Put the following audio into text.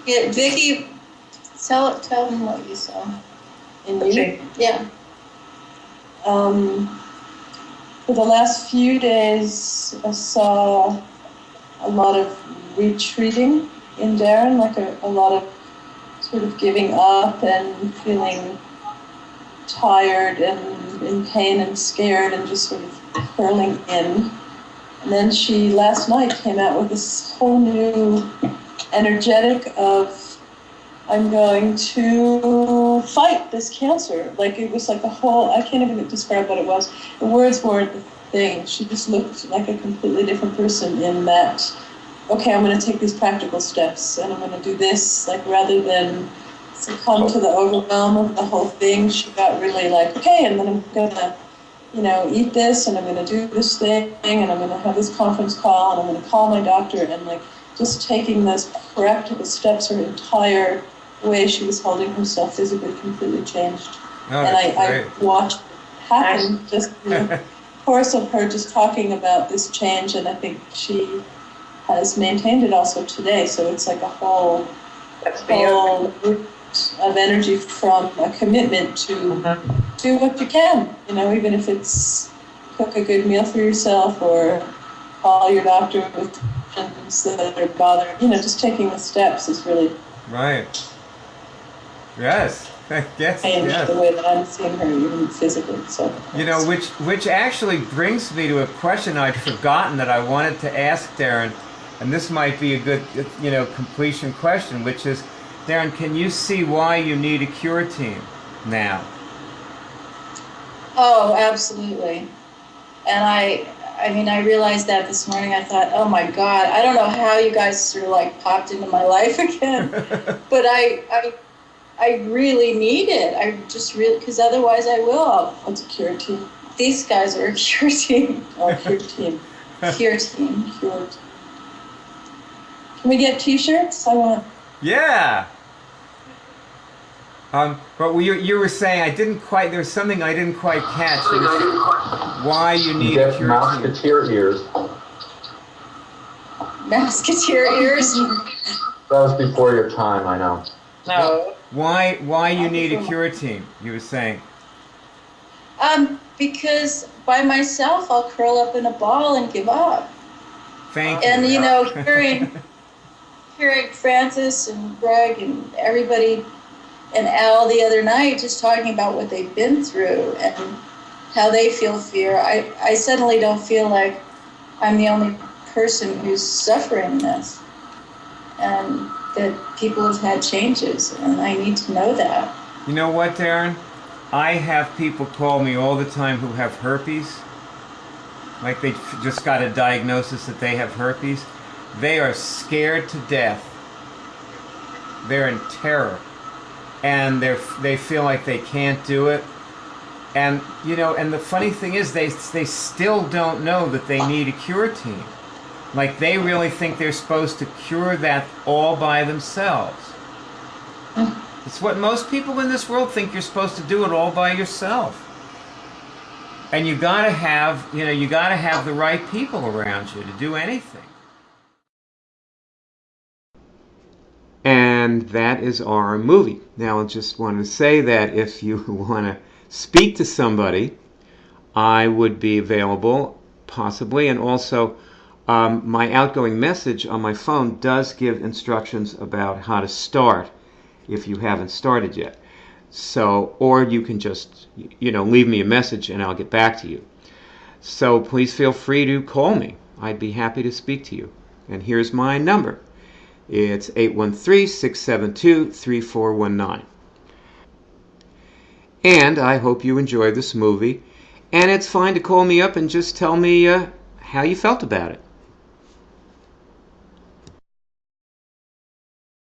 Yeah, Vicky, tell him what you saw. In you? Okay. Yeah. For the last few days, I saw a lot of retreating in Daryn, like a lot of sort of giving up and feeling tired and in pain and scared and just sort of curling in. And then she last night came out with this whole new energetic of, I'm going to fight this cancer. Like it was like a whole, I can't even describe what it was. The words weren't the thing. She just looked like a completely different person in that, okay, I'm going to take these practical steps and I'm going to do this, like rather than succumb to the overwhelm of the whole thing. She got really like, okay, and then I'm going to, eat this and I'm going to do this thing and I'm going to have this conference call and I'm going to call my doctor, and like just taking those practical steps, her entire way she was holding herself physically completely changed. Oh, and I watched it happen just in the course of her just talking about this change, and I think she has maintained it also today. So it's like a whole root of energy from a commitment to do what you can, even if it's cook a good meal for yourself or call your doctor with questions that are bothering, just taking the steps is really right. Yes. Yes. Changed the way that I'm seeing her, even physically. So which actually brings me to a question I'd forgotten that I wanted to ask Daryn, and this might be a good, completion question, which is, Daryn, can you see why you need a CureTeam now? Oh, absolutely. And I realized that this morning. I thought, oh my God, I don't know how you guys sort of like popped into my life again, but I really need it. I just really, because otherwise I will. What's a CureTeam? These guys are a CureTeam. Oh, CureTeam. CureTeam. CureTeam. Can we get T-shirts? I want. Yeah. But you were saying there's something I didn't quite catch. Why you need a CureTeam? Musketeer ears. Musketeer ears? That was before your time, I know. No. Why you need a CureTeam, you were saying? Because by myself I'll curl up in a ball and give up. Thank you. And hearing Francis and Greg and everybody and Al the other night just talking about what they've been through and how they feel fear, I suddenly don't feel like I'm the only person who's suffering this, and that people have had changes, and I need to know that. You know what, Daryn? I have people call me all the time who have herpes. Like they just got a diagnosis that they have herpes. They are scared to death. They're in terror. And they feel like they can't do it. And, and the funny thing is they still don't know that they need a CureTeam. Like they really think they're supposed to cure that all by themselves. It's what most people in this world think, you're supposed to do it all by yourself. And you gotta have the right people around you to do anything. And that is our movie. Now I just want to say that if you want to speak to somebody, I would be available, possibly, and also my outgoing message on my phone does give instructions about how to start if you haven't started yet. So, or you can just, leave me a message and I'll get back to you. So please feel free to call me. I'd be happy to speak to you. And here's my number. It's 813-672-3419. And I hope you enjoyed this movie. And it's fine to call me up and just tell me how you felt about it.